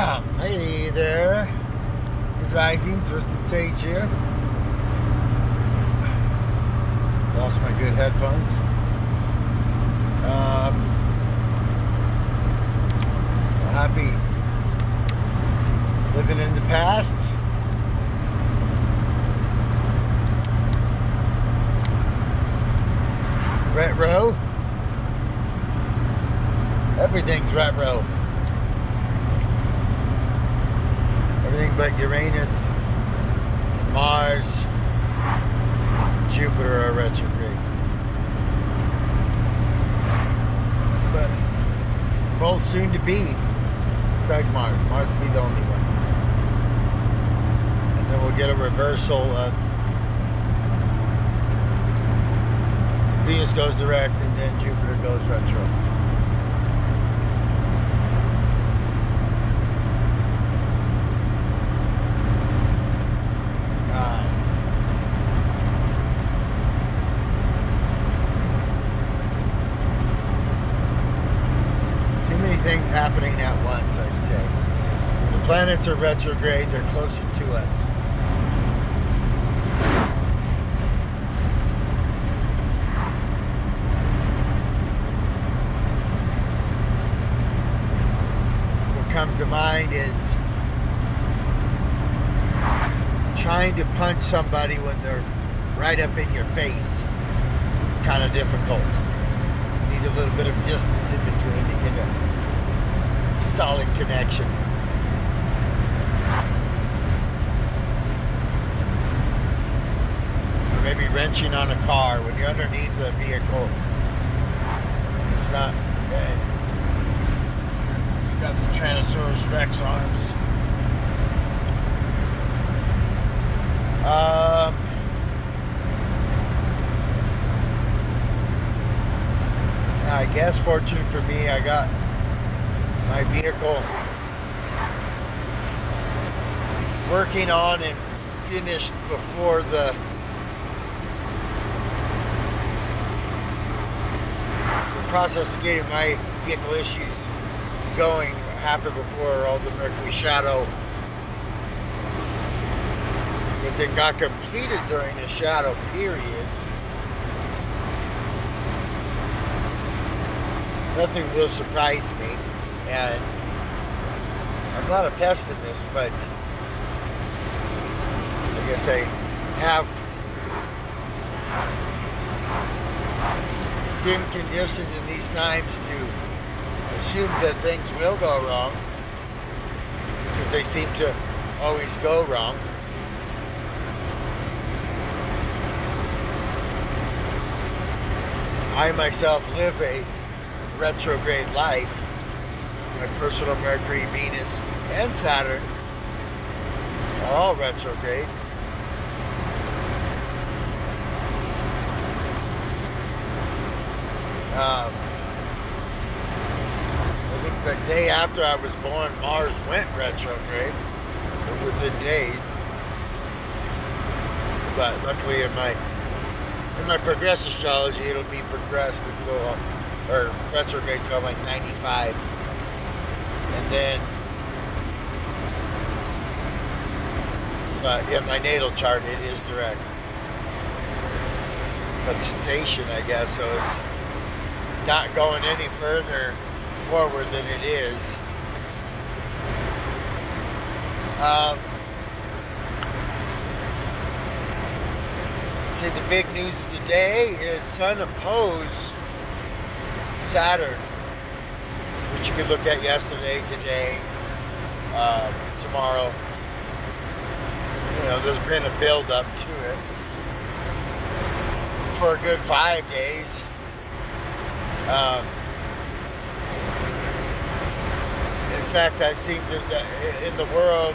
Hey there, good rising, Twisted Sage here. Lost my good headphones. Happy living in the past. Retro. Everything's retro. Everything but Uranus, Mars, Jupiter are retrograde. But both soon to be, besides Mars. Mars will be the only one. And then we'll get a reversal of Venus goes direct and then Jupiter goes retro. Things happening at once, I'd say. When the planets are retrograde, they're closer to us. What comes to mind is trying to punch somebody when they're right up in your face. It's kind of difficult. You need a little bit of distance in between to get a solid connection. Or maybe wrenching on a car when you're underneath a vehicle. It's not bad. You got the Tyrannosaurus Rex arms. I guess fortunate for me, I got my vehicle working on and finished before the process of getting my vehicle issues going happened before all the Mercury shadow, but then got completed during the shadow period. Nothing will surprise me. And I'm not a pessimist, but I guess I have been conditioned in these times to assume that things will go wrong because they seem to always go wrong. I myself live a retrograde life. My personal Mercury, Venus, and Saturn are all retrograde. I think the day after I was born, Mars went retrograde, or within days. But luckily in my progressive astrology, it'll be progressed until, or retrograde till like 95. And then, but in my natal chart, it is direct. But station, I guess, so it's not going any further forward than it is. See, the big news of the day is Sun opposed Saturn, which you could look at yesterday, today, tomorrow. You know, there's been a build up to it for a good 5 days. In fact, I've seen that in the world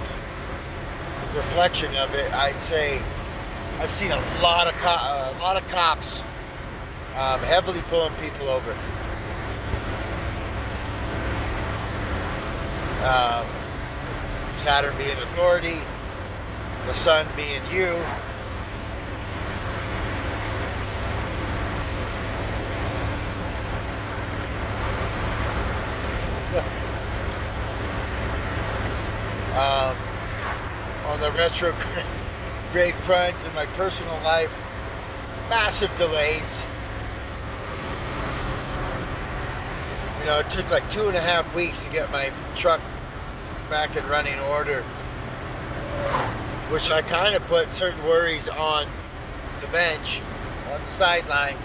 reflection of it. I'd say I've seen a lot of cops heavily pulling people over. Saturn being authority, the Sun being you. Um, on the retrograde front in my personal life, massive delays. You know, it took like 2.5 weeks to get my truck back in running order, which I kind of put certain worries on the bench, on the sideline,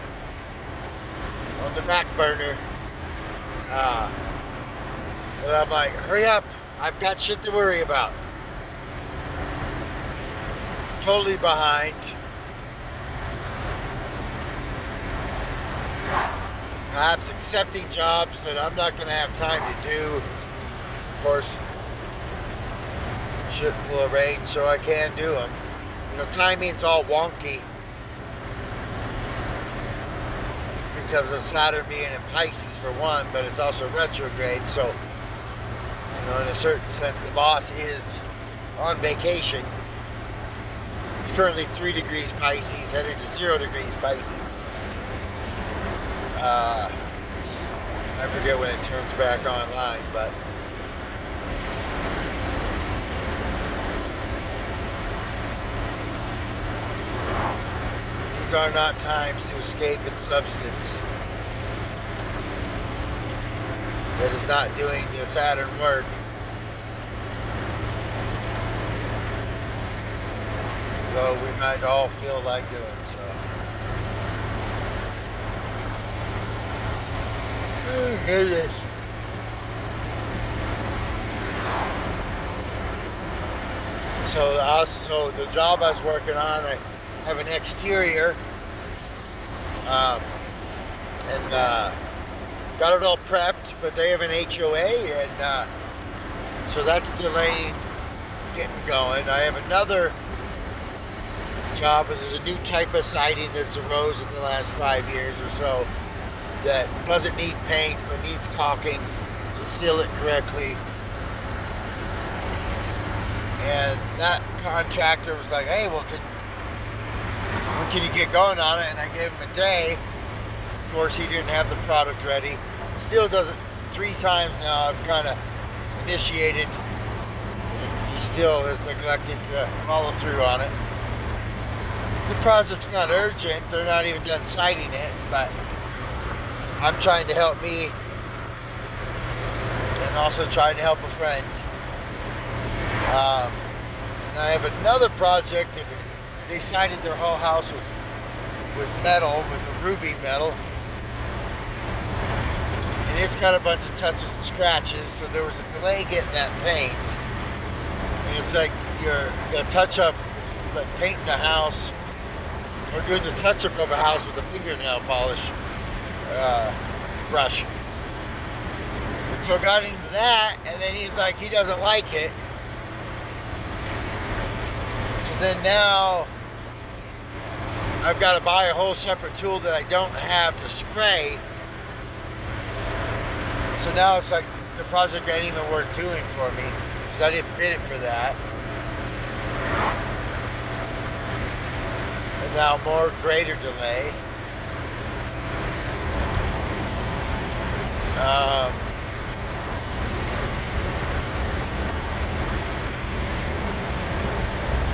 on the back burner. And I'm like, hurry up, I've got shit to worry about. Totally behind. Perhaps accepting jobs that I'm not going to have time to do. Of course, shit will arrange so I can do them. You know, timing's all wonky because of Saturn being in Pisces for one, but it's also retrograde. So, you know, in a certain sense, the boss is on vacation. It's currently 3 degrees Pisces, headed to 0 degrees Pisces. I forget when it turns back online, but these are not times to escape in substance. That is not doing the Saturn work. Though we might all feel like doing so. Here it is. So the job I was working on, I have an exterior, and got it all prepped, but they have an HOA, and so that's delaying getting going. I have another job, but there's a new type of siding that's arose in the last 5 years or so that doesn't need paint but needs caulking to seal it correctly. And that contractor was like, hey, well, when can you get going on it? And I gave him a day. Of course, he didn't have the product ready. Still doesn't. 3 times now I've kind of initiated. He still has neglected to follow through on it. The project's not urgent. They're not even done siding it, but I'm trying to help me and also trying to help a friend. And I have another project that they sided their whole house with metal, with a roofing metal. And it's got a bunch of touches and scratches, so there was a delay getting that paint. And it's like the touch-up, it's like painting a house, or doing the touch-up of a house with a fingernail polish brush. And so I got into that, and then he's like, he doesn't like it. So then now I've got to buy a whole separate tool that I don't have to spray. So now it's like the project ain't even worth doing for me because I didn't bid it for that. And now more greater delay.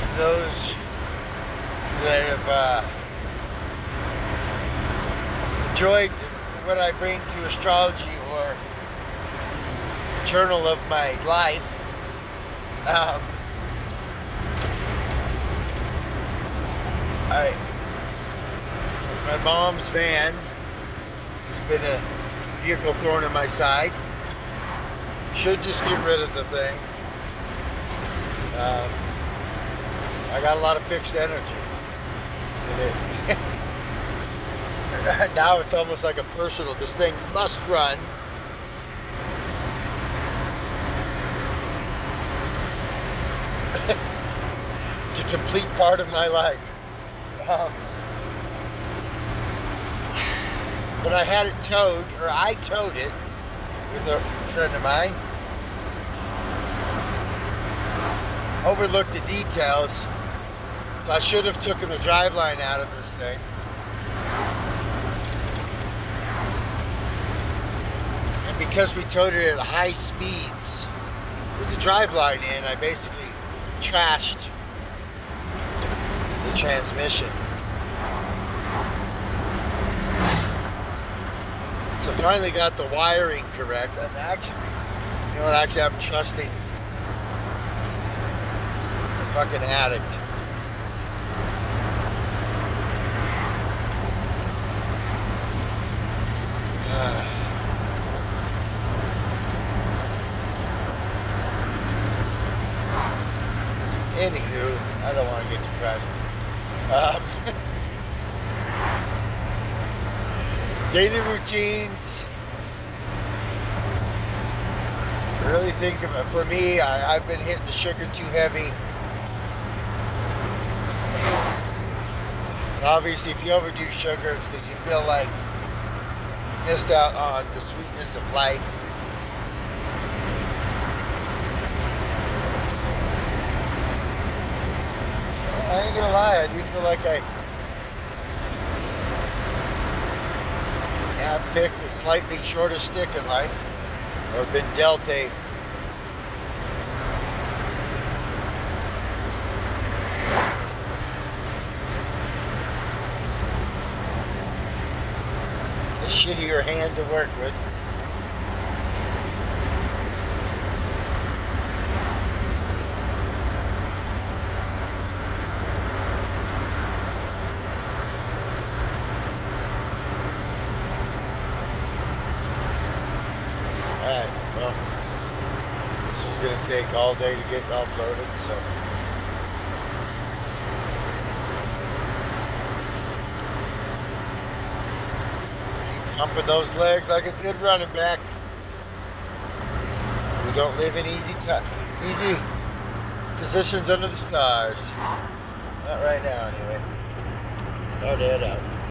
For those that have enjoyed what I bring to astrology or the journal of my life, my mom's van has been a vehicle thorn in my side. Should just get rid of the thing. I got a lot of fixed energy in it. Now it's almost like a personal, this thing must run. To complete part of my life. But I had it towed, or I towed it with a friend of mine. Overlooked the details, so I should have taken the driveline out of this thing. And because we towed it at high speeds with the driveline in, I basically trashed the transmission. So finally got the wiring correct, and actually, you know what, actually I'm trusting the fucking addict. Anywho, I don't want to get depressed. Daily routines. Really think of it. For me, I've been hitting the sugar too heavy. So obviously, if you overdo sugar, it's because you feel like you missed out on the sweetness of life. I ain't gonna lie, I do feel like I have picked a slightly shorter stick in life, or been dealt a shittier hand to work with. Alright, well, this was going to take all day to get uploaded, so. Keep pumping those legs like a good running back. We don't live in easy positions under the stars. Not right now, anyway. Start it out.